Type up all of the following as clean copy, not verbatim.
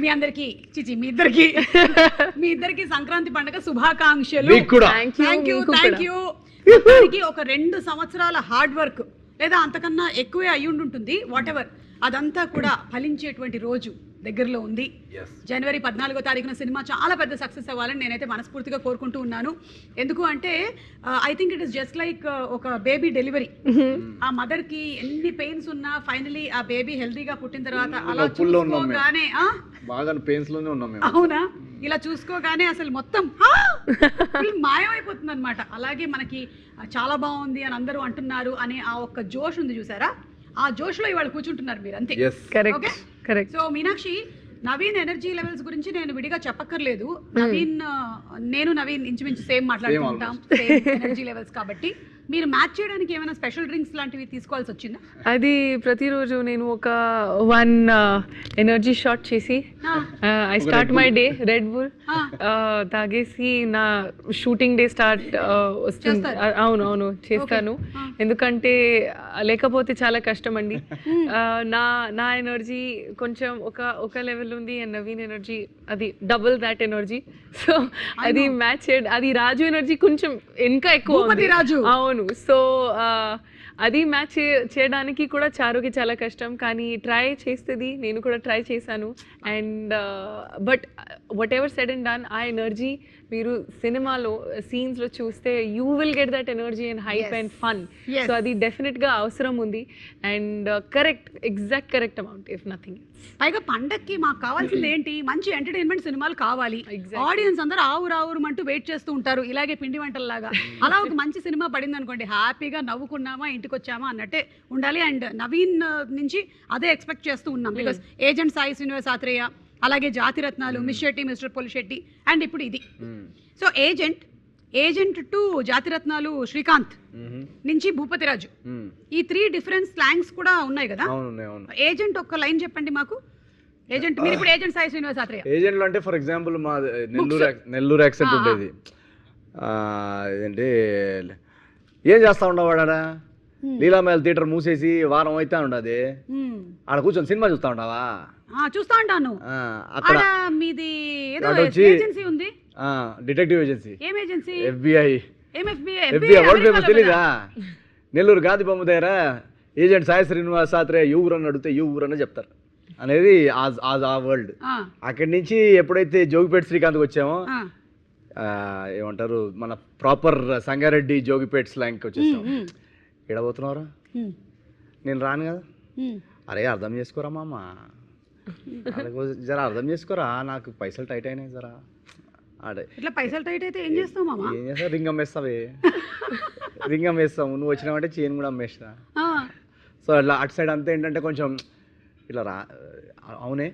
మీ అందరికి చిచి మీ ఇద్దరికి సంక్రాంతి పండుగ శుభాకాంక్షలు. Thank you. ఒక 2 సంవత్సరాల హార్డ్ వర్క్ లేదా అంతకన్నా ఎక్కువే అయ్యుంటుంది వాట్ ఎవర్, అదంతా కూడా ఫలించేటువంటి రోజు దగ్గరలో ఉంది. జనవరి 14వ తారీఖున సినిమా చాలా పెద్ద సక్సెస్ అవ్వాలని నేనైతే మనస్ఫూర్తిగా కోరుకుంటూ ఉన్నాను. ఎందుకు అంటే I think it is just like ఒక బేబీ డెలివరీ. ఆ మదర్ కి ఎన్ని పెయిన్స్ ఉన్నా ఫైనలీ ఆ బేబీ హెల్తీగా పుట్టిన తర్వాత అలా చూసుకోగానే అవునా ఇలా చూసుకోగానే అసలు మొత్తం మాయమైపోతుంది అనమాట. అలాగే మనకి చాలా బాగుంది అని అందరూ అంటున్నారు అనే ఆ ఒక్క జోష్ ఉంది చూసారా, ఆ జోష్ లో ఇవాళ కూర్చుంటున్నారు మీరు అంతే. So Meenakshi, Naveen energy levels గురించి నేను విడిగా చెప్పక్కర్లేదు. నవీన్ ఇంచుమించు సేమ్ మాట్లాడుకుంటాం, సేమ్ ఎనర్జీ లెవెల్స్. కాబట్టి మీరు మ్యాచ్ చేయడానికి ఏమైనా స్పెషల్ డ్రింక్స్ లాంటివి తీసుకోవాల్సి వచ్చిందా? అది ప్రతిరోజు నేను ఒక 1 ఎనర్జీ షాట్ చేసి I start my day red bull తాగేసి నా షూటింగ్ డే స్టార్ట్ వస్తుంది. అవును చేస్తాను, ఎందుకంటే లేకపోతే చాలా కష్టం అండి. నా ఎనర్జీ కొంచెం ఒక లెవెల్ ఉంది అండ్ నవీన్ ఎనర్జీ అది డబుల్ దాట్ ఎనర్జీ. సో అది మ్యాచ్ అది రాజు ఎనర్జీ కొంచెం ఇంకా ఎక్కువ రాజు. అవును, సో అది మ్యాచ్ చేయడానికి కూడా చారుకి చాలా కష్టం, కానీ ట్రై చేస్తుంది. నేను కూడా ట్రై చేశాను. And but what ever said and done, ఆ ఎనర్జీ మీరు సినిమాలో సీన్స్లో చూస్తే you will get that energy and hype and fun. So అది డెఫినెట్గా అవసరం ఉంది and exact correct amount if nothing. పైగా పండక్కి మాకు కావాల్సింది ఏంటి, మంచి ఎంటర్టైన్మెంట్ సినిమాలు కావాలి. ఆడియన్స్ అందరూ ఆవురావురమంటూ వెయిట్ చేస్తూ ఉంటారు ఇలాగే పిండి వంటల్లాగా. అలా ఒక మంచి సినిమా పడింది అనుకోండి, హ్యాపీగా నవ్వుకున్నామా ఇంటికి వచ్చామా అన్నట్టే ఉండాలి. అండ్ నవీన్ నుంచి అదే ఎక్స్పెక్ట్ చేస్తూ ఉన్నాం. బికాస్ ఏజెంట్ సాయి శ్రీనివాస్ ఆత్రేయ, అలాగే Jathi Ratnalu, Miss Shetty, Mister Polishetty, and ఇప్పుడు ఇది. So agent to Jathi Ratnalu Srikanth నుంచి భూపతిరాజు, ఈ 3 డిఫరెంట్ స్లాంగ్స్ కూడా ఉన్నాయి కదా. ఏజెంట్ ఒక్క లైన్ చెప్పండి మాకు. ఏజెంట్ మీరు ఇప్పుడు ఏజెంట్ సాయి శ్రీనివాస్ ఆత్రేయ. ఏజెంట్ అంటే ఫర్ ఎగ్జాంపుల్ మా నెల్లూరు యాక్సెంట్ ఉండేది. ఏంటి ఏం చేస్తా ఉండవాడా, లీలామేల్ థియేటర్ మూసేసి వారం అయితే ఉండదు, ఆడ కూర్చొని సినిమా చూస్తా ఉండవా? చూస్తా ఉంటాను. అక్కడ మీది ఏదో ఏజెన్సీ ఉంది, డిటెక్టివ్ ఏజెన్సీ. ఏం ఏజెన్సీ? FBI వరల్డ్ ఫేమస్ తెలీదా? నెల్లూరు గాంధీ బొమ్మ దగ్గర ఏజెంట్ సాయి శ్రీనివాస్ ఆత్రేయ యూరని అడిగితే యూరని చెప్తారు అనేది ఆ వరల్డ్. అక్కడి నుంచి ఎప్పుడైతే జోగిపేట శ్రీకాంత్కి వచ్చామో ఏమంటారు మన ప్రాపర్ సంగారెడ్డి జోగిపేట స్లాంగ్కి వచ్చేసాం. ఎడబోతున్నారా, నేను రాను కదా, అరే అర్థం చేసుకోరా మామ, జరా అర్థం చేసుకోరా, నాకు పైసలు టైట్ అయినాయి జరా. అడే ఇట్లా పైసలు టైట్ అయితే ఏం చేస్తావు మామ? ఏం చేస్తా, రింగ్ అమ్మేస్తావే, రింగ్ అమ్మేస్తావు. నువ్వు వచ్చినావంటే చైన్ కూడా అమ్మేస్తా. సో అట్లా అటు సైడ్ అంతా ఏంటంటే కొంచెం ఇట్లా రా, అవునే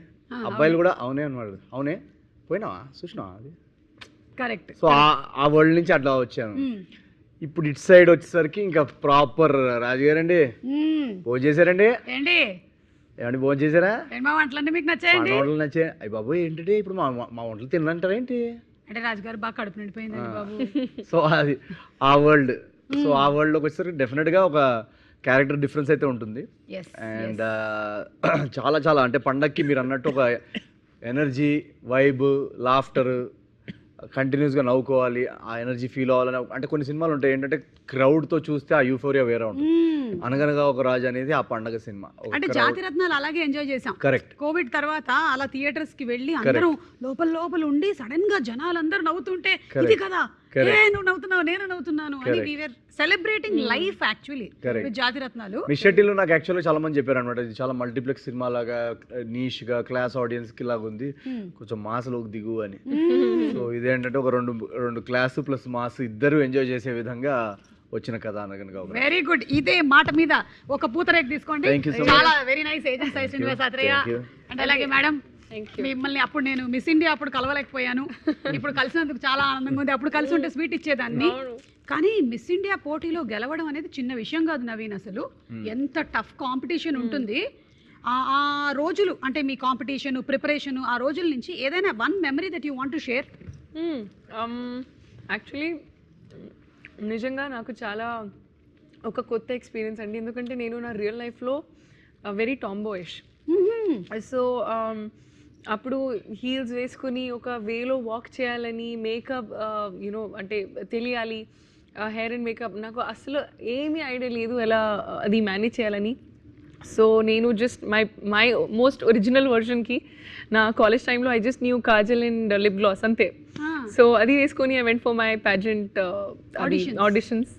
అబ్బాయిలు కూడా అవునే అన్నాడు, అవునే పోయినావా చూసినావా అది కరెక్ట్. సో ఆ వరల్డ్ నుంచి అట్లా వచ్చాను. ఇప్పుడు ఇటు సైడ్ వచ్చేసరికి ఇంకా ప్రాపర్ రాజుగారండి భోజనం చేశారండి. ఏమండి భోజనం చేశారా? వంటలన్నీ మీకు నచ్చాయండి? వంటలు నచ్చాయి. అయ్యి బాబు ఏంటంటే ఇప్పుడు మా వంటలు తినంటారా ఏంటి అంటే రాజుగారు బాగా కడుపు నిండిపోయిందండి బాబు. సో అది ఆ వరల్డ్. సో ఆ వరల్డ్లోకి వచ్చేసరికి డెఫినెట్గా ఒక క్యారెక్టర్ డిఫరెన్స్ అయితే ఉంటుంది. అండ్ చాలా చాలా అంటే పండక్కి మీరు అన్నట్టు ఒక ఎనర్జీ, వైబ్, లాఫ్టర్, కంటిన్యూస్గా నవ్వుకోవాలి, ఆ ఎనర్జీ ఫీల్ అవ్వాలని. అంటే కొన్ని సినిమాలు ఉంటాయి ఏంటంటే క్రౌడ్తో చూస్తే ఆ యూఫోరియా వేరే ఉంటుంది. అనగనగా ఒక రాజు అనేది ఆ పండగ సినిమా. అంటే జాతిరత్నాలు అలాగే ఎంజాయ్ చేసాం. కరెక్ట్. కోవిడ్ తర్వాత అలా థియేటర్స్ కి వెళ్ళి అందరూ లోపల ఉండి సడన్ గా జనాలందరూ నవ్వుతుంటే ఇది కదా నువ్వు నవ్వుతున్నావు నేను నవ్వుతున్నాను అని we were celebrating life actually with Jathi Ratnalu. Miss షెట్టిలో నాకు యాక్చువల్గా చాలా మంది చెప్పారు అనమాట, ఇది చాలా మల్టీప్లెక్స్ సినిమా లాగా నీష్ గా క్లాస్ ఆడియన్స్ కి లాగా ఉంది, కొంచెం మాస్లోకి దిగు అని. సో ఇదేంటంటే ఒక రెండు క్లాస్ ప్లస్ మాస్ ఇద్దరు ఎంజాయ్ చేసే విధంగా వచ్చిన కథ అనగా. Very good. ఇదే మాట మీద ఒక పూతరేక్ తీసుకోండి. చాలా very nice agent Sai Srinivas Athreya. And అలాగే మేడం మిమ్మల్ని అప్పుడు నేను మిస్ ఇండియా అప్పుడు కలవలేకపోయాను, ఇప్పుడు కలిసినందుకు చాలా ఆనందంగా ఉంది. అప్పుడు కలిసి ఉంటే స్వీట్ ఇచ్చేదాన్ని. కానీ మిస్ ఇండియా పోటీలో గెలవడం అనేది చిన్న విషయం కాదు నవీన్. అసలు ఎంత టఫ్ కాంపిటీషన్ ఉంటుంది. ఆ రోజులు అంటే మీ కాంపిటీషన్ ప్రిపరేషన్, ఆ రోజుల నుంచి ఏదైనా one memory that you want to share? Actually నిజంగా నాకు చాలా ఒక కొత్త ఎక్స్పీరియన్స్ అండి, ఎందుకంటే నేను నా రియల్ లైఫ్లో వెరీ టాంబాయిష్. సో అప్పుడు హీల్స్ వేసుకుని ఒక వేలో వాక్ చేయాలని, మేకప్ యూనో అంటే తెలియాలి, హెయిర్ అండ్ మేకప్ నాకు అసలు ఏమీ ఐడియా లేదు ఎలా అది మేనేజ్ చేయాలని. సో నేను జస్ట్ మై మోస్ట్ ఒరిజినల్ వర్షన్కి నా కాలేజ్ టైంలో I just new Kajal and lip gloss అంతే. సో అది వేసుకొని I went for my pageant auditions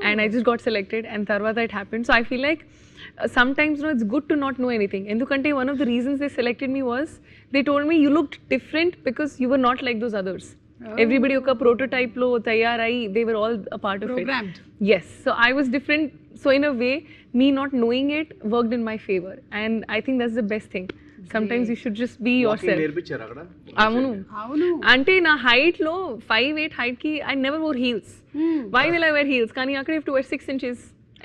and I just got selected and తర్వాత it happened. So I feel like sometimes it's good to not know anything. ఎందుకంటే one of the reasons they selected me was they told me you looked different because you were not like those others. Everybody ఒక prototype లో తయారై they were all a part of Programmed. it. Yes, so I was different. So in a way me not knowing it worked in my favor and I think that's the best thing. Sometimes you should just be yourself. నేర్పించారు అక్కడ. అవును అంటే నా height లో 5'8" height కి I never wore heels. Why will I wear heels? కానీ అక్కడ you have to wear 6 inches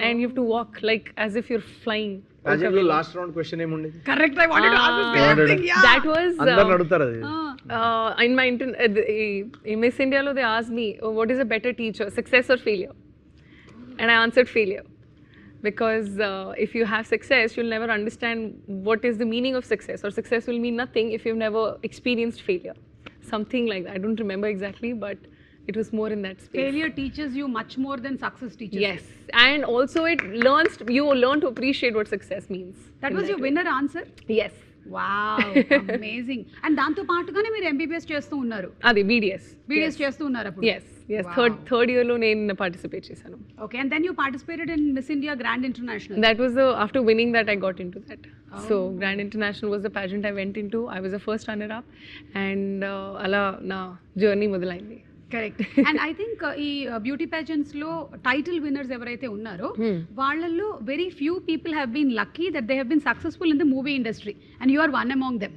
and you have to walk like as if you're flying. Pageant లో లాస్ట్ రౌండ్ క్వశ్చన్ ఏముండేది? Correct. I wanted to ask the same thing. Yeah. That was అందరూ అడుగుతారు అది. in my in Miss India lo they asked me what is a better teacher, success or failure, and I answered failure. Because if you have success, you'll never understand what is the meaning of success, or success will mean nothing if you've never experienced failure. Something like that. I don't remember exactly, but it was more in that space. Failure teaches you much more than success teaches you. Yes, and also you learn to appreciate what success means. That was your winner answer? Yes. Wow, amazing. And దాంతో పాటుగానే మీరు MBBS చేస్తూ ఉన్నారు. అది BDS చేస్తూ ఉన్నారు అప్పుడు. Yes. Third year lo నేను participate చేశాను. Okay, and then you participated in Miss India Grand International. That was after winning that I got into that. So Grand International was the pageant I went into. I was the first runner up and అలా నా journey మొదలైంది. Correct. And I think ఈ beauty pageants లో title winners ఎవరైతే ఉన్నారో వాళ్ళల్లో very few people have been lucky that they have been successful in the movie industry and you are one among them.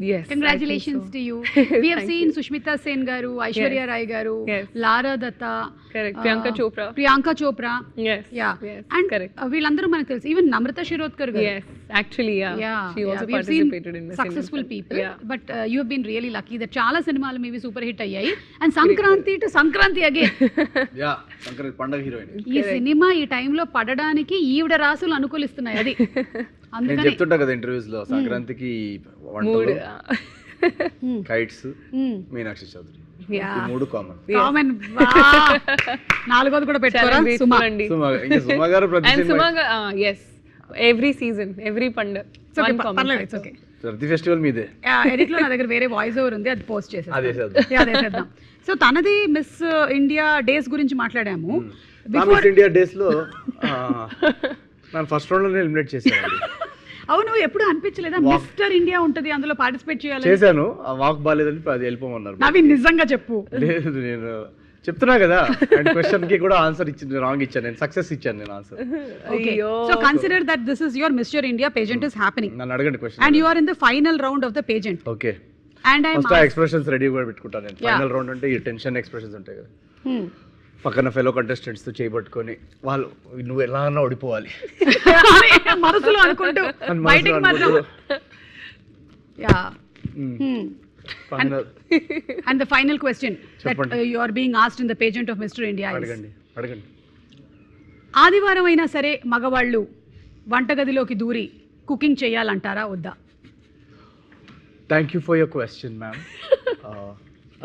Yes. Congratulations to you. We have seen Sushmita Sen garu, Aishwarya Rai garu, Lara Datta, correct, Priyanka Chopra. Yes. Yeah. Yes. And correct. వీళ్ళందరూ మనకు తెలుసు. Even Namrata Shirodkar garu. Yes. Actually, yeah. She also We have seen participated in Miss successful India. people. Yeah. But you have been really lucky that చాలా సినిమాలు మీవి super hit అయ్యాయి. And Sankranti to Sankranti again. Yeah, Sankranti పండగ heroine. ఈ cinema ఈ టైంలో పడడానికి ఈవిడ రాసులు అనుకూలిస్తున్నాయి. అది నేను చెప్తుంటా కదా ఇంటర్వ్యూస్ లో, సంక్రాంతికి వంటలు, కైట్స్, మీనాక్షి చౌదరి, ఈ మూడు కామన్. నాలుగోది కూడా పెట్టుకోరా సుమా. ఇంకా సుమా గారు ప్రతి cinema, yes, every season, every పండగ, ప్రతి ఫెస్టివల్ మీదే. ఎడిట్ లో నా దగ్గర వేరే వాయిస్ ఓవర్ ఉంది, అది పోస్ట్ చేసేద్దాం. చేసేద్దాం. సో తనది మిస్ ఇండియా డేస్ గురించి మాట్లాడాము. మిస్ ఇండియా డేస్ లో నన్ను ఫస్ట్ రౌండ్ లో ఎలిమినేట్ చేశాను. అవును, ఎప్పుడు అనిపించలేదా మిస్టర్ ఇండియా ఉంటది అందులో పార్టిసిపేట్ చేయాలి? చేశాను, వాక్ బాగాలేదని అది వెళ్ళిపోమన్నారు. నవీన్ నిజంగా చెప్పు. లేదు, నేను చెప్తున్నా కదా, అండ్ క్వశ్చన్ కి కూడా ఆన్సర్ ఇచ్చింది, రాంగ్ ఇచ్చాను నేను, సక్సెస్ ఇచ్చాను నేను answer. Okay, so consider that this is your Mr. India pageant is happening. నన్ను అడగండి question. And you are in the final round of the pageant. Okay. And I am first expressions ready కూడా పెట్టుకుంటాను నేను. Final round అంటే ఈ tension expressions ఉంటాయి కదా, పక్కన ఫెలో కంటెస్టెంట్స్ తో చేయబట్టుకొని వాళ్ళు నువ్వు ఎలా అన్నా ఓడిపోవాలి మనసులో అనుకుంటూ బయటికి మాత్రం. Yeah. And the final question that you are being asked in the pageant of Mr. India is, అడగండి. ఆదివారం అయినా సరే మగవాళ్ళు వంటగదిలోకి దూరి కుకింగ్ చేయాలంటారా వద్దా? Thank you for your question, ma'am.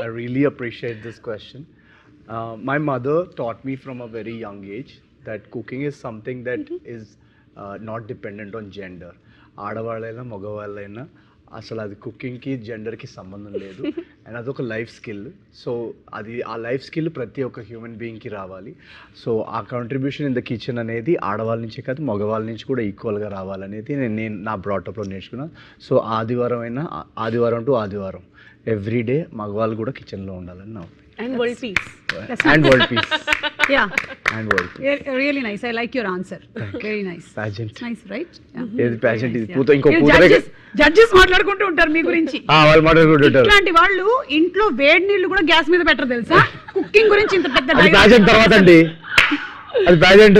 I really appreciate this question. My mother taught me from a very young age that cooking is something that is not dependent on gender. ఆడవాళ్ళైనా మగవాళ్ళైనా అసలు అది కుకింగ్కి జెండర్కి సంబంధం లేదు, and అదొక life skill. So అది ఆ life skill ప్రతి ఒక్క human బీయింగ్కి రావాలి. సో ఆ కాంట్రిబ్యూషన్ ఇన్ ద కిచెన్ అనేది ఆడవాళ్ళ నుంచే కాదు మగవాళ్ళ నుంచి కూడా ఈక్వల్గా రావాలనేది నేను నా బ్రాటప్లో నేర్చుకున్నాను. సో ఆదివారం టు ఆదివారం ఎవ్రీ డే మగవాళ్ళు కూడా కిచెన్లో ఉండాలని నా opinion. And world peace. And world peace. Yeah. And world peace. Really nice. I like your answer. Very nice. Pageant. Nice, right? ఏది pageant ఇది? ఇంకో పూతరే జడ్జెస్ మాట్లాడుకుంటూ ఉంటారు మీ గురించి. వాళ్ళు మాట్లాడుకుంటుంటారు. ఇట్లాంటి వాళ్ళు ఇంట్లో వేడి నీళ్లు కూడా గ్యాస్ మీద పెట్టరు తెలుసా? కుకింగ్ గురించి ఇంత పెద్ద pageant తర్వాత అండి. అది pageant.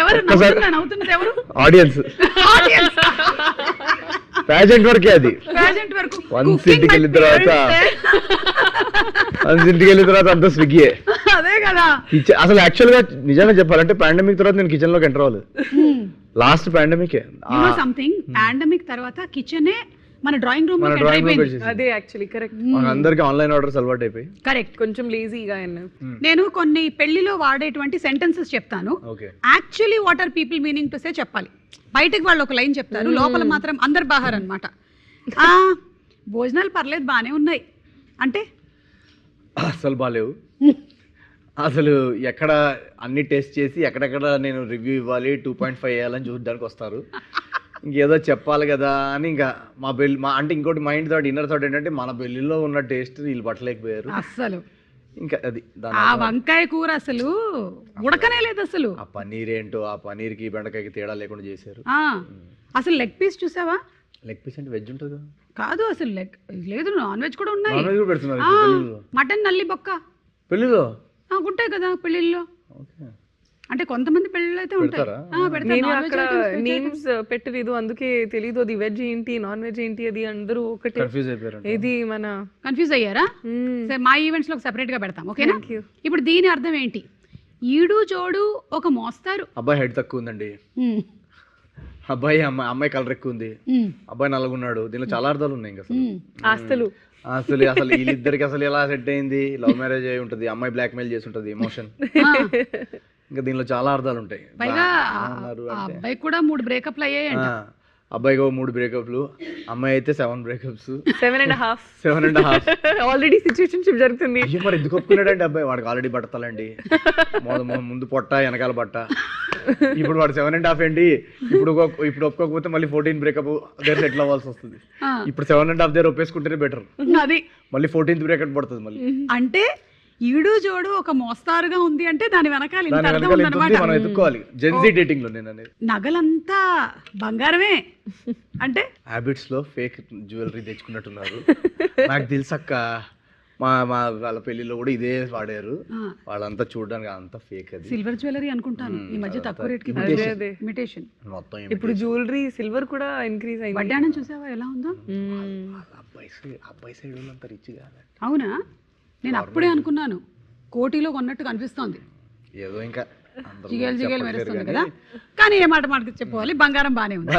ఎవరు నవ్వుతున్నది? ఎవరు? ఆడియన్స్. pageant వరకే అది. pageant వరకు. వన్స్ ఇంటికి వెళ్ళిన తర్వాత అంతా స్విగ్గీయే. అదే కదా. అసలు యాక్చువల్ గా నిజంగా చెప్పాలంటే పాండమిక్ తర్వాత నేను కిచెన్ లోకి ఎంటర్ అవ్వలేదు. లాస్ట్ పాండమిక్ సంథింగ్ పాండమిక్ తర్వాత కిచెనే మన డ్రాయింగ్ రూమ్ మన డ్రాయింగ్ రూమ్ అదే యాక్చువల్లీ కరెక్ట్. అందరికి ఆన్లైన్ ఆర్డర్స్ అలవాటు అయిపోయి కరెక్ట్. కొంచెం లేజీగా అయినా నేను కొన్ని పెళ్లిలో వాడేటువంటి సెంటెన్సెస్ చెప్తాను. Okay actually what are people meaning to say చెప్పాలి. బయటకు వాళ్ళు ఒక లైన్ చెప్తారు, లోపల మాత్రం అందరు బాహార్ అనమాట. భోజనాలు పర్లేదు బాగానే ఉన్నాయి అంటే అసలు బాగాలేవు. అసలు ఎక్కడ అన్ని టెస్ట్ చేసి ఎక్కడెక్కడ నేను రివ్యూ ఇవ్వాలి 2.5 వేయాలని చూడడానికి వస్తారు. ఇంకేదో చెప్పాలి కదా అని ఇంకా మా అంటే ఇంకోటి మైండ్ థాట్ ఇన్నర్ థాట్ ఏంటంటే మన పెళ్ళిలో ఉన్న టేస్ట్ వీళ్ళు పట్టలేకపోయారు అసలు. ఇంకా అది ఆ వంకాయ కూర అసలు ఉడకనే లేదు అసలు. ఆ పన్నీర్ ఏంటో ఆ పన్నీర్కి బెండకాయకి తేడా లేకుండా చేశారు. అసలు లెగ్ పీస్ చూసావా? లెగ్ పీస్ అంటే వెజ్ ఉంటుంది కాదు అసలు లెగ్ లేదు, నాన్ వెజ్ కూడా ఉన్నాయి. నాన్ వెజ్ కూడా పెడుతున్నారు మటన్ నల్లి బొక్క పెళ్ళిలో ఉంటాయి కదా పెళ్ళిళ్ళలో. ఓకే అంటే కొంతమంది పెళ్ళిళ్ళు అయితే ఉంటాయి. నేను అక్కడ నేమ్స్ పెట్టలేదు అందుకే తెలీదు అది వెజ్ ఏంటి నాన్ వెజ్ ఏంటి అది అందరూ ఒకటి కన్ఫ్యూజ్ అయిపోయారు. ఇది మన కన్ఫ్యూజ్ అయ్యారా? సరే మా ఈవెంట్స్ లో సెపరేట్ గా పెడతాం ఓకేనా. ఇప్పుడు దీని అర్థం ఏంటి? ఈడు జోడు ఒక మోస్తారు. అబ్బాయి హైట్ తక్కువ ఉందండి, అమ్మాయి కలర్ ఎక్కువ ఉంది, అబ్బాయి నల్లగున్నాడు. దీనిలో చాలా అర్థాలు ఉన్నాయి. ఇంకా ఆస్తులు అసలు వీళ్ళిద్దరికి అసలు ఎలా సెట్ అయింది? లవ్ మ్యారేజ్ అయి ఉంటుంది, అమ్మాయి బ్లాక్ మెయిల్ చేసి ఉంటుంది, ఎమోషన్. ఇంకా దీనిలో చాలా అర్థాలు ఉంటాయి. పైగా అబ్బాయి కూడా 3 బ్రేకప్లు అయ్యాయంట. అబ్బాయికి 3 బ్రేకప్లు, అమ్మాయి అయితే 7 బ్రేకప్స్, 7.5 ఆల్రెడీ సిచ్యువేషన్షిప్ జరుగుతుంది. మరి ఎందుకు ఒప్పుకున్నాడండి అబ్బాయి? వాడికి ఆల్రెడీ బట్టతలండి, ముందు పొట్ట వెనకాల బట్ట. ఇప్పుడు వాడు 7.5 ఏంటి? ఇప్పుడు ఒప్పుకోకపోతే మళ్ళీ 14 బ్రేకప్ దగ్గర సెటిల్ అవ్వాల్సి వస్తుంది. ఇప్పుడు 7.5 దగ్గర ఒప్పేసుకుంటేనే బెటర్. అది మళ్ళీ 14th బ్రేకప్ పడుతుంది మళ్ళీ. అంటే ఈడు జోడు ఒక మోస్తారుగా ఉంది అంటే దాని వెనకాల ఇంత అర్థం ఉందన్నమాట. మనం ఎత్తుకోవాలి జెన్జీ డేటింగ్ లో. నేను అనేది నగలంతా బంగారమే అంటే హ్యాబిట్స్ లో ఫేక్ జ్యువెలరీ తెచ్చుకున్నట్టున్నారు. నాకు తెలుసక్క, వాళ్ళ పెళ్లిలో కూడా ఇదే వాడారు. వాళ్ళంతా చూడడానికి అంతా ఫేక్. అది సిల్వర్ జ్యువెలరీ అనుకుంటాను ఈ మధ్య తక్కువ రేట్ కి ఇమిటేషన్. మొత్తం ఇప్పుడు జ్యువెలరీ సిల్వర్ కూడా ఇంక్రీజ్ అయింది. వడ్డాణం చూసావా ఎలా ఉందో? అబ్బాయి సైడ్ వాళ్ళంతా రిచ్ కాదు. అవునా? నేను అప్పుడే అనుకున్నాను కోటిలో కొన్నట్టు కనిపిస్తోంది. ఏదో ఇంకా జిగేలు మెరుస్తుంది కదా. కానీ ఏ మాట చెప్పుకోవాలి, బంగారం బానే ఉంది.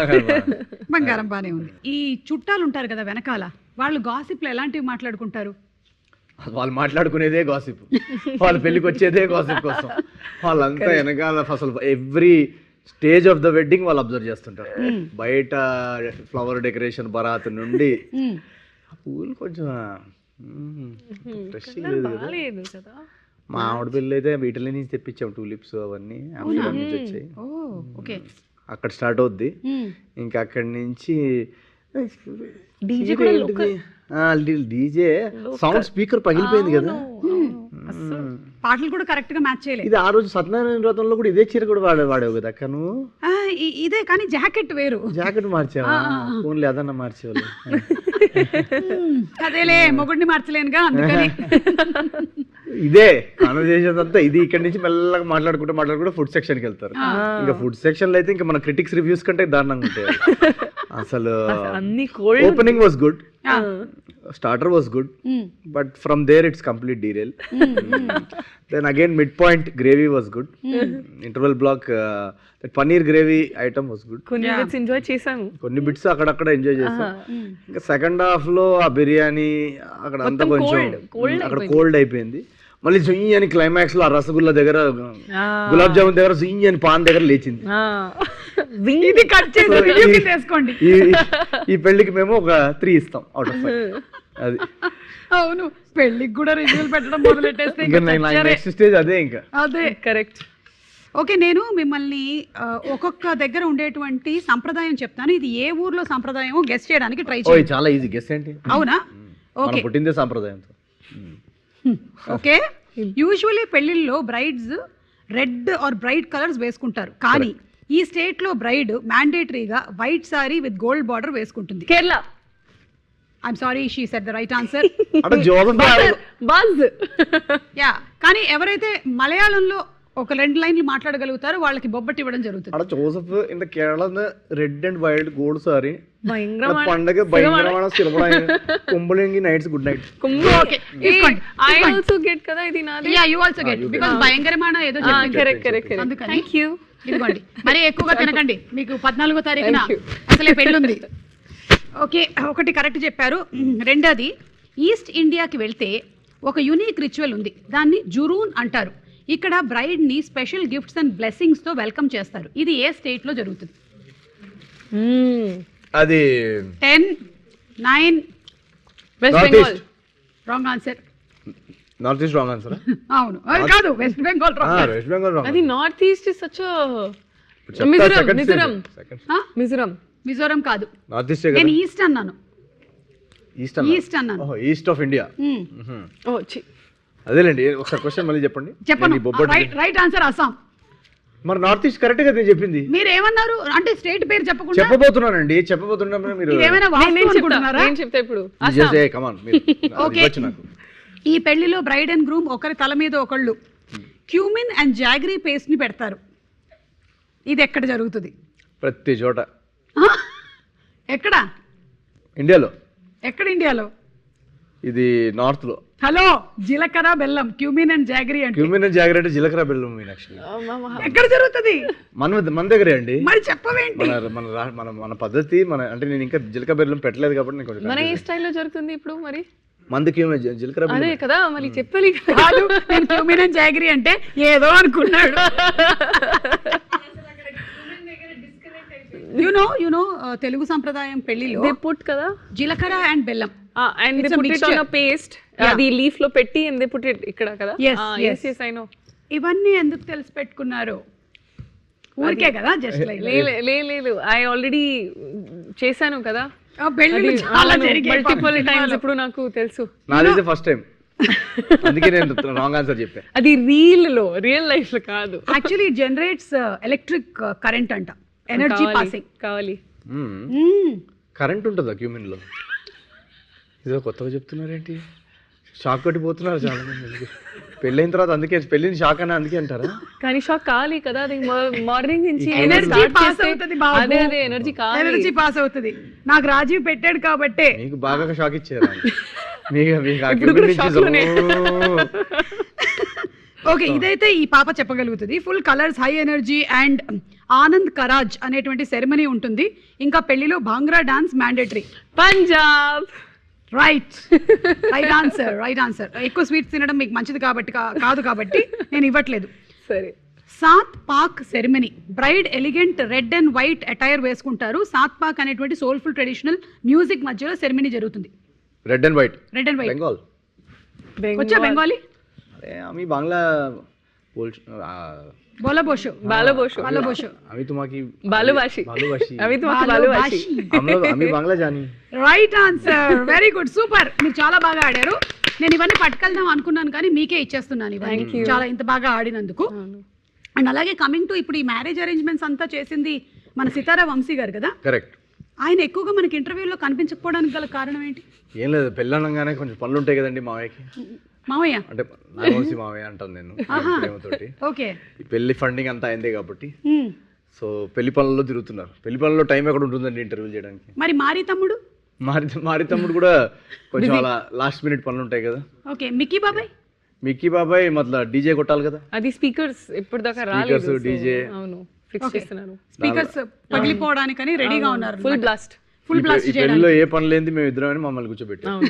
బంగారం బానే ఉంది. ఈ చుట్టాలు ఉంటారు కదా వెనకాల, వాళ్ళు గాసిప్లు ఎలాంటివి మాట్లాడుకుంటారు? వాళ్ళు మాట్లాడుకునేదే గాసిప్, వాళ్ళ పెళ్ళికి వచ్చేదే గాసిప్ కోసం. వాళ్ళంతా వెనకాల అసలు every stage of the wedding వాళ్ళు అబ్జర్వ్ చేస్తుంటారు. బయట ఫ్లవర్ డెకరేషన్ బరాత్ నుండి పూలు కొంచెం మా ఆవిడ పెళ్ళి అయితే వీటిలో నుంచి తెప్పించాం, టూలిప్స్ అవన్నీ నుంచి వచ్చాయి. అక్కడ స్టార్ట్ అవుద్ది. ఇంకా అక్కడి నుంచి డీజే సౌండ్ స్పీకర్ పగిలిపోయింది కదా. పాటలు కూడా కరెక్ట్ గా మ్యాచ్ చేయలేదు. ఇది ఆ రోజు సత్యనారాయణ వ్రతంలో కూడా ఇదే చీర కూడా వాడేవు కదా అక్క నువ్వు. ఇదే కానీ జాకెట్ వేరు. జాకెట్ మార్చావా? ఓన్లీ అదన్నా మార్చేవాళ్ళు. అదేలే మొగుడిని మార్చలేనుగా అందుకని. ఇదే కాన్వర్సేషన్ అంతా ఇది. ఇక్కడ నుంచి మెల్లగా మాట్లాడుకుంటూ ఫుడ్ సెక్షన్ కి వెళ్తారు. ఇంకా ఫుడ్ సెక్షన్ లో అయితే ఇంకా మన క్రిటిక్స్ రివ్యూస్ కంటే దారుణంగా ఉంటాయి. అసలు opening was good, starter was good, but from there it's complete derail. Then again mid-point gravy was good. Interval block that paneer gravy item was good. కొన్ని బిట్స్ ఎంజాయ్ చేసాము, కొన్ని బిట్స్ అక్కడక్కడ enjoy చేసాం. ఇంకా సెకండ్ హాఫ్ లో ఆ బిర్యానీ అక్కడ అంతా కొంచెం అక్కడ కోల్డ్ అయిపోయింది. మళ్ళీ జుయ్యి అని క్లైమాక్స్ లో ఆ రసగుల్లా దగ్గర గులాబ్ జామున్ దగ్గర జుయ్యి అని పాన్ దగ్గర లేచింది. ఈ పెళ్లికి మేము ఒక 3 ఇస్తాం అవుట్ ఆఫ్ 5. అది అవును, పెళ్లికి కూడా రివ్యూలు పెట్టడం మొదలెట్టేస్తే నెక్స్ట్ స్టేజ్ అదే. ఇంకా అదే కరెక్ట్. ఓకే, నేను మిమ్మల్ని ఒక్కొక్క దగ్గర ఉండేటువంటి సంప్రదాయం చెప్తాను. ఇది ఏ ఊర్లో సంప్రదాయం గెస్ చేయడానికి ట్రై చేయండి. చాలా ఈజీ గెస్ ఏంటి? అవునా? ఓకే, పుట్టిందే సంప్రదాయంతో. ఓకే, యూజువల్లీ పెళ్లిళ్ళలో brides red or bright colours వేసుకుంటారు. కానీ ఈ స్టేట్ లో బ్రైడ్ మ్యాండేటరీగా white sari with gold border వేసుకుంటుంది. Kerala. I'm sorry, she said the right answer. Yeah, కానీ ఎవరైతే మలయాళంలో ఒక 2 లైన్లు మాట్లాడగలుగుతారో వాళ్ళకి బొబ్బట్టి ఇవ్వడం జరుగుతుంది. Joseph in the Kerala red and white gold sari పండగ భయంకరమైన Kumbalangi Nights good night. I also get కదా ఇది నాది. Yeah, you also get because భయంకరమైన ఏదో చెప్పింది. Correct. Thank you. ఇదిగోండి మరి ఎక్కువగా తినకండి, మీకు 14వ తారీఖున అసలే పెళ్ళుంది. ఓకే, ఒకటి కరెక్ట్ చెప్పారు. రెండోది, ఈస్ట్ ఇండియాకి వెళ్తే ఒక యునీక్ రిచువల్ ఉంది, దాన్ని జురూన్ అంటారు. ఇక్కడ బ్రైడ్ని స్పెషల్ గిఫ్ట్స్ అండ్ బ్లెస్సింగ్స్తో వెల్కమ్ చేస్తారు. ఇది ఏ స్టేట్లో జరుగుతుంది? అది 10, 9. West North Bengal. East. Wrong answer. North East wrong answer. అవును, అది కాదు, West Bengal wrong. West Bengal wrong. అది North East is such Mizoram కాదు, నార్త్ ఈస్ట్ నేను ఈస్ట్ అన్నాను. ఈస్ట్ ఈస్ట్ అన్నాను. East of India. ఓ చి అదేలేండి, ఒకసారి క్వశ్చన్ మళ్ళీ చెప్పండి. చెప్పను. నేను ఈ బొబ్బట్లు రైట్ ఆన్సర్ అస్సాం. మరి నార్త్ ఈస్ట్ కరెక్ట్ గా నేను చెప్పింది. మీరు ఏమన్నారు అంటే స్టేట్ పేరు చెప్పకుండా చెప్పబోతున్నానండి, చెప్పబోతున్నా మీరు ఇదేమైనా వాస్తవం అనుకుంటున్నారా? నేను చెప్తా ఇప్పుడు. come on, మీరు ఓకే, ఇవ్వచ్చు నాకు. ఈ పెళ్లిలో బ్రైడ్ అండ్ గ్రూమ్ ఒకరి తల మీద ఒకళ్ళు క్యూమిన్ అండ్ జాగరీ పేస్ట్ ని పెడతారు. ఇది ఎక్కడ జరుగుతుంది? ప్రతి చోట. ఆ? ఎక్కడ? ఇండియాలో. ఎక్కడ ఇండియాలో? ఇది నార్త్ లో. హలో, జీలకర్ర బెల్లం, క్యూమిన్ అండ్ జాగరీ అంటే క్యూమిన్ జాగ్రత్త జీలకర్ర బెల్లం మీనాక్షి. ఎక్కడ జరుగుతుంది? మన దగ్గరే అండి. మరి చెప్పవేంటి? మన పద్ధతి, అంటే నేను ఇంకా జీలకర్ర బెల్లం పెట్టలేదు కాబట్టి నేను కొంచెం మన ఏ స్టైల్లో జరుగుతుంది ఇప్పుడు మరి? మంది క్యూమిన్ జీలకర్ర అదే కదా మళ్ళీ చెప్పాలి కదా. కాదు, నేను క్యూమిన్ అండ్ జాగరీ అంటే ఏదో అనుకున్నాడు. యునో తెలుగు సంప్రదాయం పెళ్లిలో దే పుట్ కదా జీలకర్ర అండ్ బెల్లం and they put it on a paste. అది లీఫ్ లో పెట్టి and they put it ఇక్కడ కదా. yes I know. ఇవన్నీ ఎందుకు తెలిసి పెట్టుకున్నారు? ఊరికే కదా, జస్ట్ లైక్. లేదు ఐ ఆల్రెడీ చేశాను కదా మల్టిపుల్ టైమ్స్. ఇప్పుడు నాకు తెలుసు. నాది ఫస్ట్ టైం, అందుకే నేను రాంగ్ ఆన్సర్ చెప్పాను. అది రియల్ లైఫ్ లో కాదు. Actually it generates electric current అంట, ఎనర్జీ పాసింగ్ కావాలి. కరెంట్ ఉంటుందా క్యూమిన్ లో? ఇదో కొత్తగా చెప్తున్నారేంటి? షాక్ కొట్టిపోతున్నారు చాలా మంది పెళ్ళైన తర్వాత. అందుకే పెళ్ళిని షాక్ అని అందుకే అంటారా? కానీ షాక్ కావాలి కదా, అది మార్నింగ్ నుంచి ఎనర్జీ పాస్ అవుతుంది. అదే ఎనర్జీ కావాలి, ఎనర్జీ పాస్ అవుతుంది. నాకు రాజీవ్ పెట్టాడు కాబట్టి మీకు బాగా షాక్ ఇచ్చారు. ఓకే, ఇదైతే ఈ పాప చెప్పగలుగుతుంది. Full colours, high energy and Anand Karaj అనేటువంటి సెరమనీ ఉంటుంది. ఇంకా పెళ్లిలో bhangra dance mandatory. Punjab. Right answer. ఎక్కువ స్వీట్స్ తినడం మీకు మంచిది కాబట్టి కాదు కాబట్టి నేను ఇవ్వట్లేదు. సరే. Saat Paak ceremony. Bride elegant red and white attire వేసుకుంటారు. సాత్ పాక్ అనేటువంటి సోల్ఫుల్ ట్రెడిషనల్ మ్యూజిక్ మధ్యలో సెరమనీ జరుగుతుంది. Red and white. బెంగాల్. వచ్చా బెంగాలీ? अरे আমি বাংলা বলছি ভালোবাসো আমি তোমাকে ভালোবাসি আমি তোমাকে ভালোবাসি আমি বাংলা জানি. Right answer, very good, super. మీరు చాలా బాగా ఆడారు. నేను ఇవన్నీ పట్టుకెళ్దాం అనుకున్నాను కానీ మీకే ఇచ్చేస్తున్నాను ఇవన్నీ, చాలా ఇంత బాగా ఆడినందుకు. అండ్ అలాగే కమింగ్ టు ఇప్పుడు ఈ మ్యారేజ్ అరేంజ్మెంట్స్ అంతా చేసింది మన సితారా వంశీ గారు కదా. కరెక్ట్. ఆయన ఎక్కువగా మనకి ఇంటర్వ్యూలో కనిపించకపోవడానికి గల కారణం ఏంటి? ఏం లేదు, పెళ్ళనగానే కొంచెం పనులు ఉంటాయి కదండి మావయ్యకి. మావయ్య అంటే నాగవంశీ మావయ్య అంటాను నేను ప్రేమతోటి. ఓకే, ఈ పెళ్లి ఫండింగ్ అంతా అయిందే కాబట్టి సో పెళ్లి పనుల్లో తిరుగుతున్నారు. పెళ్లి పనుల్లో టైం ఎక్కడ ఉంటుందండి ఇంటర్వ్యూ చేయడానికి. మరి మారి తమ్ముడు కూడా కొంచెం అలా లాస్ట్ మినిట్ పనులు ఉంటాయి కదా. ఓకే, మిక్కీ బాబాయ్ మతలబ్ డీజే కొట్టాలి కదా. అది స్పీకర్స్ ఇప్పుడు దాకా రాలేదు. డీజే అవును ఫిక్స్ చేస్తున్నారు. స్పీకర్స్ పగిలిపోవడానికని రెడీగా ఉన్నారు. ఫుల్ బ్లాస్ట్ పెళ్లిలో ఏ పని లేని మేము ఇద్దరం మమ్మల్ని కూర్చోబెట్టాం.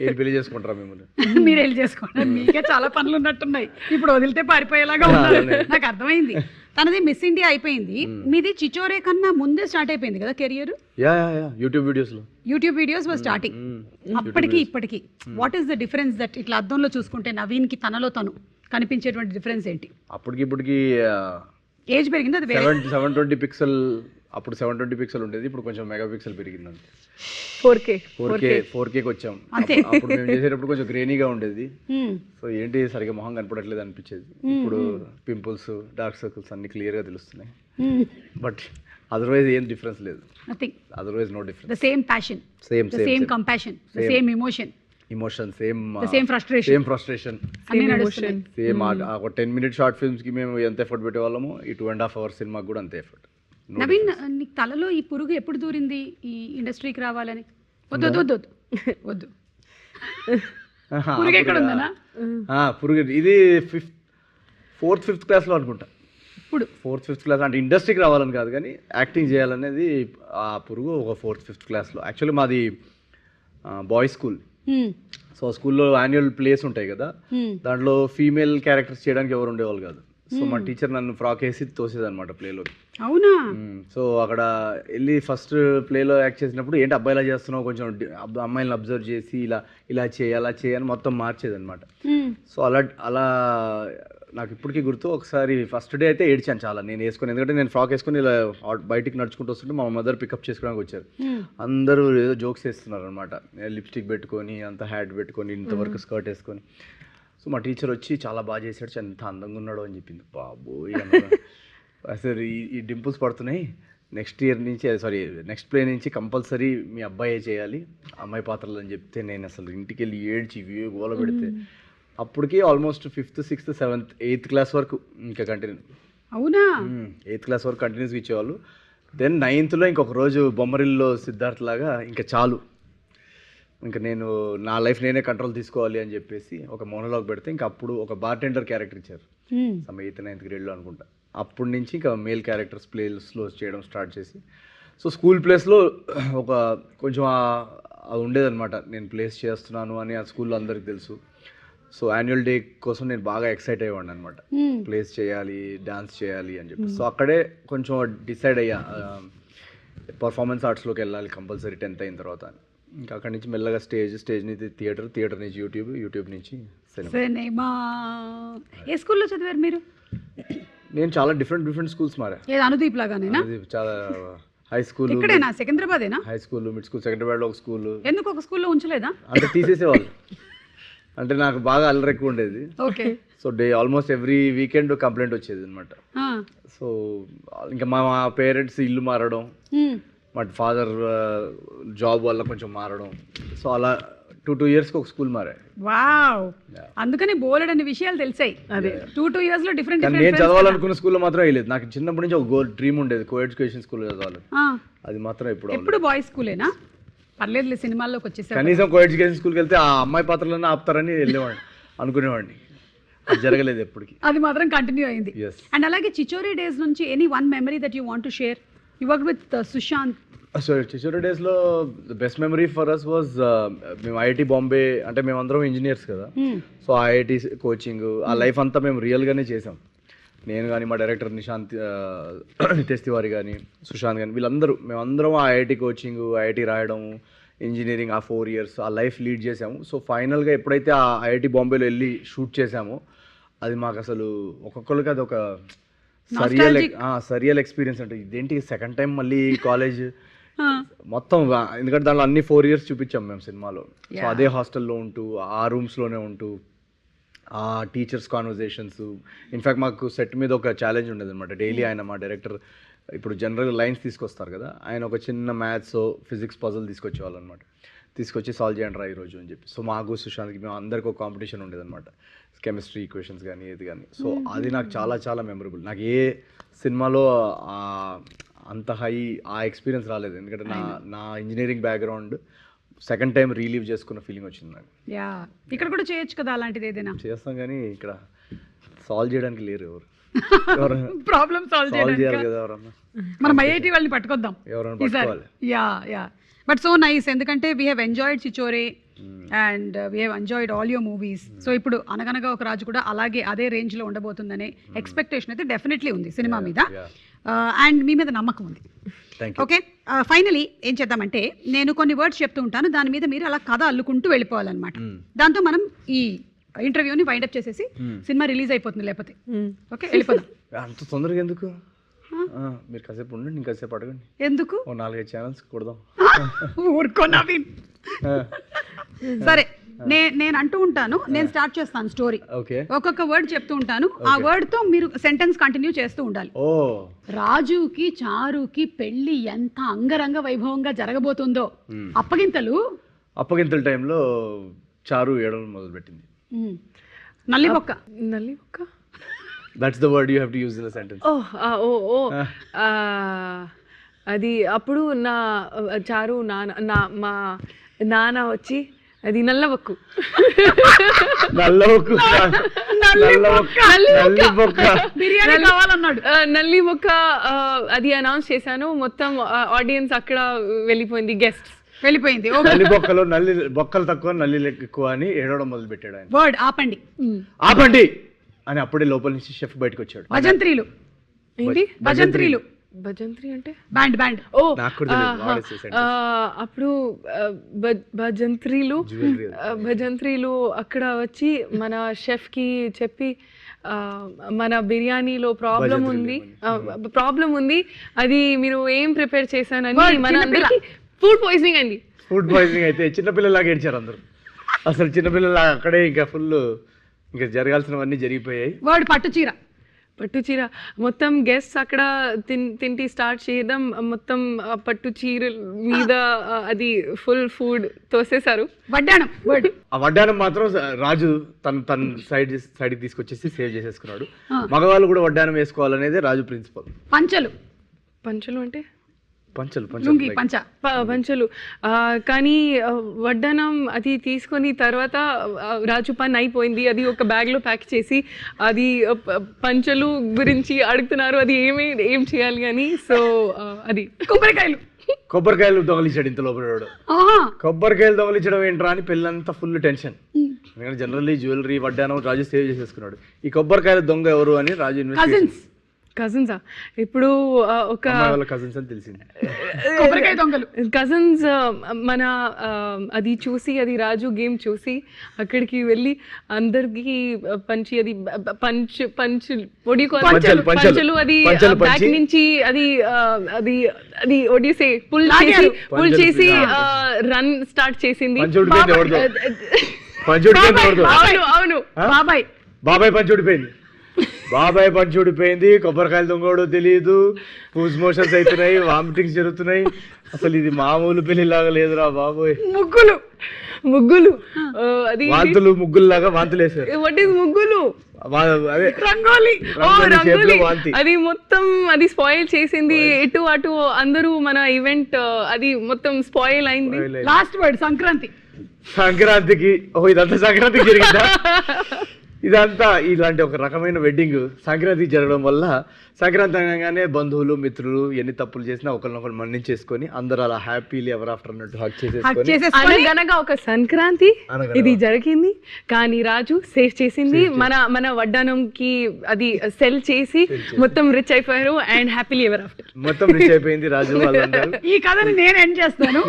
ఏం పెళ్లి చేసుకుంటారా మిమ్మల్ని? మీరు వెళ్ళి చేసుకోండి, మీకే చాలా పనులు ఉన్నట్టున్నాయి. ఇప్పుడు వదిలితే పారిపోయేలాగా ఉన్నారు. నాకు అర్థమైంది. తనది మిస్ ఇండియా అయిపోయింది, మీది చిచోరే కన్నా ముందే స్టార్ట్ అయిపోయింది కదా కెరియర్. యూట్యూబ్ వీడియోస్ వర్ స్టార్టింగ్. అప్పటికి ఇప్పటికి what is the difference that ఇట్లా అద్దంలో చూసుకుంటే నవీన్ కి తనలో తను కనిపించేటువంటి డిఫరెన్స్ ఏంటి? అప్పటికి ఇప్పటికి ఏజ్ పెరిగింది. అది 720 పిక్సెల్. అప్పుడు 720 పిక్సెల్ ఉండేది, ఇప్పుడు కొంచెం మెగా పిక్సెల్ పెరిగింది. 4K వచ్చాం. అప్పుడు మేము చేసేటప్పుడు కొంచెం గ్రేనీగా ఉండేది. సో ఏంటి సరిగా మొహం కనపడట్లేదు అనిపించేది. ఇప్పుడు పింపుల్స్, డార్క్ సర్కిల్స్ అన్ని క్లియర్ గా తెలుస్తున్నాయి. బట్ అదర్వైజ్ ఏం డిఫరెన్స్ లేదు. Otherwise no difference. The same passion, same compassion, the same emotion, same frustration అన్ని నడుస్తున్నాయి. సేమ్ ఒక 10 minute షార్ట్ ఫిల్మ్స్ కి మేము ఎంత ఎఫర్ట్ పెట్టేవాళ్ళమో ఈ 2.5 hours సినిమాకి కూడా అంతే ఎఫర్ట్. నవీన్, నీకు తలలో ఈ పురుగు ఎప్పుడు దూరింది ఈ ఇండస్ట్రీకి రావాలని? వద్దు పురుగు ఎక్కడ ఉందనా? పురుగు ఇది 4th 5th క్లాస్ లో అనుకుంటా. ఇప్పుడు 4th 5th క్లాస్ అంటే ఇండస్ట్రీకి రావాలని కాదు కానీ యాక్టింగ్ చేయాలనేది ఆ పురుగు ఒక 4th 5th క్లాస్లో. యాక్చువల్లీ మాది బాయ్స్ స్కూల్. సో స్కూల్లో యాన్యువల్ ప్లేస్ ఉంటాయి కదా, దాంట్లో ఫీమేల్ క్యారెక్టర్స్ చేయడానికి ఎవరు ఉండేవాళ్ళు కాదు. సో మా టీచర్ నన్ను ఫ్రాక్ వేసి తోసేది అనమాట ప్లేలో. అవునా? సో అక్కడ వెళ్ళి ఫస్ట్ ప్లేలో యాక్ట్ చేసినప్పుడు ఏంటి అబ్బాయిలా చేస్తున్నావు, కొంచెం అమ్మాయిలను అబ్జర్వ్ చేసి ఇలా ఇలా చేయి అలా చేయని మొత్తం మార్చేది అనమాట. సో అలా నాకు ఇప్పటికీ గుర్తు. ఒకసారి ఫస్ట్ డే అయితే ఏడ్చాను చాలా నేను వేసుకొని, ఎందుకంటే నేను ఫ్రాక్ వేసుకొని ఇలా బయటికి నడుచుకుంటూ వస్తుంటే మా మదర్ పికప్ చేసుకోవడానికి వచ్చారు. అందరూ ఏదో జోక్స్ వేస్తున్నారు అనమాట, లిప్స్టిక్ పెట్టుకొని అంత హ్యాట్ పెట్టుకొని ఇంతవరకు స్కర్ట్ వేసుకొని. సో మా టీచర్ వచ్చి చాలా బాగా చేశాడు, ఎంత అందంగా ఉన్నాడో అని చెప్పింది. బాబోయ్ అసలు ఈ డింపుల్స్ పడుతున్నాయి, నెక్స్ట్ ప్లే నుంచి కంపల్సరీ మీ అబ్బాయే చేయాలి అమ్మాయి పాత్రలు అని చెప్తే నేను అసలు ఇంటికి వెళ్ళి ఏడ్చి గోల పెడితే అప్పటికి almost 5th 6th 7th 8th class వరకు ఇంకా కంటిన్యూ. అవునా? 8th క్లాస్ వరకు కంటిన్యూస్గా ఇచ్చేవాళ్ళు. దెన్ 9thలో ఇంకొక రోజు బొమ్మరిల్లో సిద్ధార్థ్ లాగా ఇంకా చాలు, ఇంకా నేను నా లైఫ్ నేనే కంట్రోల్ తీసుకోవాలి అని చెప్పేసి ఒక మోనోలాగ్ పెడితే ఇంకా అప్పుడు ఒక బార్టెండర్ క్యారెక్టర్ ఇచ్చారు 8th 9th గ్రేడ్లో అనుకుంటా. అప్పటి నుంచి ఇంకా మేల్ క్యారెక్టర్స్ ప్లేస్లో చేయడం స్టార్ట్ చేసి, సో స్కూల్ ప్లేస్లో ఒక కొంచెం అది ఉండేదన్నమాట, నేను ప్లేస్ చేస్తున్నాను అని ఆ స్కూల్లో అందరికి తెలుసు. సో యాన్యువల్ డే కోసం నేను బాగా ఎక్సైట్ అయ్యేవాడిని అనమాట, ప్లేస్ చేయాలి డాన్స్ చేయాలి అని చెప్పి. సో అక్కడే కొంచెం డిసైడ్ అయ్యా పర్ఫార్మెన్స్ ఆర్ట్స్లోకి వెళ్ళాలి కంపల్సరీ 10th అయిన తర్వాత. ఇంకా అక్కడి నుంచి మెల్లగా స్టేజ్ నుంచి థియేటర్ నుంచి యూట్యూబ్ నుంచి సినిమా. ఏ స్కూల్లో చదివారు మీరు? నేను చాలా డిఫరెంట్ స్కూల్స్ మారా. అనుదీప్ లాగానేనా? చాలా హై స్కూల్ ఇక్కడేనా? సికింద్రాబాదేనా? హై స్కూల్, మిడ్ స్కూల్, సెకండరీలో ఒక స్కూల్. ఎందుకు ఒక స్కూల్లో ఉంచలేదా? అంటే తీసేసేవాళ్ళు, అంటే నాకు బాగా అల్లరి ఎక్కువ ఉండేది. Okay. So almost every weekend complaint వచ్చేది అనమాట. సో ఇంకా మా పేరెంట్స్ ఇల్లు మారడం, మా ఫాదర్ జాబ్ వల్ల కొంచెం మారడం, సో అలా 2 yearsకి ఒక స్కూల్ మారా. వావ్, అందుకని బోలెడన్ని విషయాలు తెలిసాయి. అదే 2 yearsలో డిఫరెంట్. నేను చదవాలనుకున్న స్కూల్లో మాత్రం వేయలేదు, నాకు చిన్నప్పటి నుంచి ఒక డ్రీమ్ ఉండేది కో ఎడ్యుకేషన్ స్కూల్లో చదవాలి. అది మాత్రం ఎప్పుడు బాయ్స్ స్కూలేనా? పర్లేదు, సినిమాల్లోకి వచ్చేసారు. కనీసం కో ఎడ్యుకేషన్ స్కూల్కి వెళ్తే ఆ అమ్మాయి పాత్రలన్నా ఆపుతారని వెళ్ళేవాడిని అనుకునేవాడిని. అది జరగలేదు ఎప్పటికీ. అది మాత్రం కంటిన్యూ అయింది. అండ్ అలాగే చిచోరీ డేస్ నుంచి any one memory that you want to share? You work with Sushant. So Chhichhore డేస్లో the best memory for us was, మేము ఐఐటి బాంబే, అంటే మేమందరం ఇంజనీర్స్ కదా, సో ఐఐటి కోచింగ్ ఆ లైఫ్ అంతా మేము రియల్గానే చేసాం. నేను కానీ మా డైరెక్టర్ నితేష్ తివారీ కానీ సుశాంత్ కానీ మేమందరం ఆ ఐఐటి కోచింగ్, ఐఐటి రాయడం, ఇంజనీరింగ్ ఆ 4 years ఆ లైఫ్ లీడ్ చేసాము. సో ఫైనల్గా ఎప్పుడైతే ఆ ఐఐటి బాంబేలో వెళ్ళి షూట్ చేసామో అది మాకు అసలు ఒక్కొక్కరికి అది ఒక సరియల్ ఎక్స్పీరియన్స్. అంటే ఇదేంటి సెకండ్ టైం మళ్ళీ కాలేజ్ మొత్తం, ఎందుకంటే దాంట్లో అన్ని 4 years చూపించాం మేము సినిమాలో. సో అదే హాస్టల్లో ఉంటూ ఆ రూమ్స్లోనే ఉంటూ ఆ టీచర్స్ కాన్వర్జేషన్స్. ఇన్ఫ్యాక్ట్ మాకు సెట్ మీద ఒక ఛాలెంజ్ ఉండేది అనమాట. డైలీ ఆయన మా డైరెక్టర్ ఇప్పుడు జనరల్ లైన్స్ తీసుకొస్తారు కదా, ఆయన ఒక చిన్న మ్యాథ్స్ ఫిజిక్స్ పజల్ తీసుకొచ్చేవాళ్ళు అనమాట. తీసుకొచ్చి సాల్వ్ చేయండి రా ఈరోజు అని చెప్పి. సో మాకు సుశాంత్కి మేము అందరికీ ఒక కాంపిటీషన్ ఉండేదన్నమాట, కెమిస్ట్రీ ఈక్వేషన్స్ కానీ ఏది కానీ. సో అది నాకు చాలా చాలా మెమరబుల్. నాకు ఏ సినిమాలో అంత ఆ ఎక్స్పీరియన్స్ రాలేదు, ఎందుకంటే నా engineering background second time relive చేసుకున్న ఫీలింగ్ వచ్చింది నాకు. ఇక్కడ కూడా చేయొచ్చు కదా అలాంటిది ఏదైనా? చేస్తాం కానీ ఇక్కడ సాల్వ్ చేయడానికి లేరు ఎవరు. ప్రాబ్లమ్ సాల్వ్ చేయాలి కదా ఎవరన్నా. మనం ఐఐటి వాళ్ళని పట్టుకొద్దాం ఎవరైనా పట్టుకోవాలి. బట్ సో నైస్, ఎందుకంటే we have enjoyed Chhichhore and we have enjoyed all your movies. So ఇప్పుడు అనగనగా ఒక రాజు కూడా అలాగే అదే రేంజ్లో ఉండబోతుందనే ఎక్స్పెక్టేషన్ అయితే డెఫినెట్లీ ఉంది సినిమా మీద, అండ్ మీ మీద నమ్మకం ఉంది. ఓకే, ఫైనలీ ఏం చేద్దామంటే నేను కొన్ని వర్డ్స్ చెప్తూ ఉంటాను, దాని మీద మీరు అలా కథ అల్లుకుంటూ వెళ్ళిపోవాలన్నమాట. దాంతో మనం ఈ ఇంటర్వ్యూని వైండప్ చేసేసి సినిమా రిలీజ్ అయిపోతుంది, లేకపోతే ఓకే వెళ్ళిపోదాం. అంత తొందరగా ఎందుకు? మీరు కాసేపు ఉండండి, ఇంకాసేపు అడగండి. ఎందుకు? 4-5 ఛానల్స్ కొడదాం. ఊరుకో నవీన్. సరే, నేను అంటూ ఉంటాను, నేను స్టార్ట్ చేస్తాను స్టోరీ. ఒక్కొక్క వర్డ్ చెప్తూ ఉంటాను, ఆ వర్డ్ తో మీరు సెంటెన్స్ కంటిన్యూ చేస్తూ ఉండాలి. రాజుకి చారుకి పెళ్లి ఎంత అంగరంగ వైభవంగా జరగబోతుందో. అప్పగింతల టైంలో చారు ఏడవడం మొదలుపెట్టింది. నల్లిబొక్క. That's the word you have to use in a sentence. అది అప్పుడు చారు మా నాన్న వచ్చి అది నల్ల బొక్కు. నల్ల బొక్కు నల్లి బొక్క బిర్యానీ కావాలన్నాడు. నల్లి బొక్క అది అనౌన్స్ చేశాను, మొత్తం ఆడియన్స్ అక్కడ వెళ్ళిపోయింది, గెస్ట్ వెళ్ళిపోయింది. నల్లి బొక్కలో నల్లి బొక్కలు తక్కువ నల్లి ఎక్కువ అని ఏడవడం మొదలు పెట్టాడు ఆయన. వర్డ్ ఆపండి ఆపండి అని అప్పుడే లోపల నుంచి షెఫ్ బయటకు వచ్చాడు. భజంత్రీలు ఏంటి భజంత్రీలు భజంత్రి అంటే బ్యాండ్ బ్యాండ్. ఓ నాకు కూడా తెలియదు, వాడేసేసాడు. అప్పుడు భజంత్రీలు అక్కడ వచ్చి మన షెఫ్ కి చెప్పి మన బిర్యానీలో ప్రాబ్లం ఉంది, అది మీరు ఏం ప్రిపేర్ చేశానని మన అందరికి ఫుడ్ పాయిజనింగ్ అండి. ఫుడ్ పాయిజనింగ్ అయితే చిన్నపిల్లలాగా ఏడ్చారు అందరూ. అసలు చిన్నపిల్లలాగా అక్కడే ఇంకా ఫుల్ ఇంకా జరగాల్సినవన్నీ జరిగిపోయాయి. వర్డ్ పట్టు చీర మొత్తం గెస్ట్స్ అక్కడ తింటి స్టార్ట్ చేయడం, మొత్తం పట్టు చీర మీద అది ఫుల్ ఫుడ్ తోసేశారు. వడ్డాణం వర్డ్. ఆ వడ్డానం మాత్రం రాజు తన సైడ్ తీసుకొచ్చేసి సేవ్ చేసేసుకున్నాడు. మగవాళ్ళు కూడా వడ్డానం వేసుకోవాలనేది రాజు ప్రిన్సిపల్. పంచలు అంటే పంచలు. కానీ వడ్డానం అది తీసుకొని తర్వాత రాజు పని అయిపోయింది, అది ఒక బ్యాగ్ లో ప్యాక్ చేసి అది పంచలు గురించి అడుగుతున్నారు, అది ఏం చేయాలి అని. సో అది కొబ్బరికాయలు దొంగలించాడు ఇంత లోపల. కొబ్బరికాయలు దొంగలించడం ఏంట్రా అని పెళ్ళంతా ఫుల్ టెన్షన్. ఎందుకంటే జనరల్లీ జ్యువెలరీ వడ్డానం రాజు సేవ్ చేసేసుకున్నాడు. ఈ కొబ్బరికాయల దొంగ ఎవరు అని రాజు ఇన్వెస్టిగేషన్. కజిన్సా? ఇప్పుడు ఒక కజిన్స్ అని తెలిసింది. కజిన్స్ మన అది చూసి, అది రాజు గేమ్ చూసి అక్కడికి వెళ్ళి అందరికి పంచి, అది పంచలు అది బ్యాక్ నుంచి అది ఒడిసే పుల్ చేసి రన్ స్టార్ట్ చేసింది. అవును బాబాయ్ పంచుడిపోయింది. కొబ్బరికాయలు దొంగోడో తెలియదు, లూజ్ మోషన్స్ అవుతున్నాయి, వామిటింగ్స్ జరుగుతున్నాయి. అసలు ఇది మామూలు పెళ్లిలాగా లేదురా బాబోయ్. ముగ్గులు అది వాంతులు, ముగ్గుల్లాగా వాంతులు వేసారు. వాట్ ఈస్ ముగ్గులు? అదే రంగోలి. అది మొత్తం అది స్పాయిల్ చేసింది. ఇటు అటు అందరూ మన ఈవెంట్ అది మొత్తం స్పాయిల్ అయింది. లాస్ట్ వర్డ్ సంక్రాంతికి ఇదంతా సంక్రాంతికి జరిగిందా? ఇదంతా ఇలాంటి ఒక రకమైన వెడ్డింగ్ సంక్రాంతికి జరగడం వల్ల సంక్రాంతి అనగానే బంధువులు, మిత్రులు ఎన్ని తప్పులు చేసినా ఒకరినొకరు మన్నించేసుకొని అందరూ అలా హ్యాపీలీ ఎవర్ ఆఫ్టర్ అన్నట్టు హక్ చేసేసుకొని అనగా ఒక సంక్రాంతి ఇది జరిగింది. కానీ రాజు సేవ్ చేసింది. మన వడ్డానంకి అది సెల్ చేసి మొత్తం రిచ్ అయిపోయారు అండ్ హ్యాపీలీ ఎవర్ ఆఫ్టర్ మొత్తం రిచ్ అయిపోయింది రాజు. ఈ కథని నేను ఎండ్ చేస్తాను.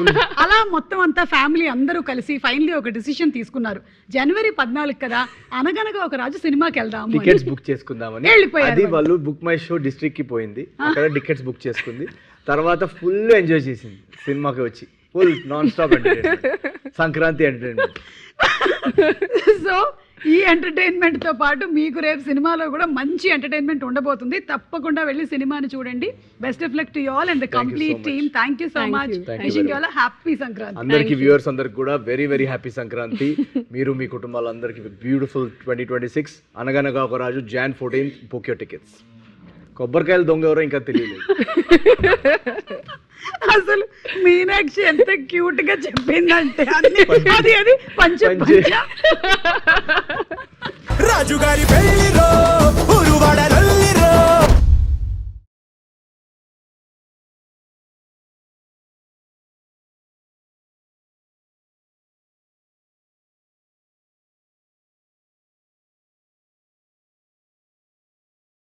అలా మొత్తం అంతా ఫ్యామిలీ అందరూ కలిసి ఫైనలీ ఒక డిసిషన్ తీసుకున్నారు. జనవరి 14 కదా, అనగనగా ఒక రాజు సినిమాకి వెళ్దాం, టికెట్స్ బుక్ చేసుకుందామని. అది వాళ్ళు బుక్ మై షో డిస్ట్రిక్ట్ కి పోయింది, అక్కడ టికెట్స్ బుక్ చేసుకుంది. తర్వాత ఫుల్ ఎంజాయ్ చేసింది సినిమాకి వచ్చి, full non stop entertainment, Sankranti entertainment. So ఈ ఎంటర్టైన్మెంట్ తో పాటు మీకు రేపు సినిమాలో కూడా మంచి ఎంటర్టైన్మెంట్ ఉండబోతుంది. తప్పకుండా వెళ్ళి సినిమాని చూడండి. Best of luck to you all and the complete team. Thank you so much. Wishing you all happy Sankranti. అందరికి వ్యూవర్స్ అందరికి కూడా వెరీ వెరీ హ్యాపీ సంక్రాంతి. మీరు మీ కుటుంబాలందరికీ బ్యూటిఫుల్ 2026. అనగనగా ఒక రాజు Jan 14th. Book your tickets. కొబ్బరికాయలు దొంగ ఎవరో ఇంకా తెలియలేదు. అసలు మీనాక్షి ఎంత క్యూట్ గా చెప్పిందంటే అది పంచ రాజుగారి పెళ్లిలో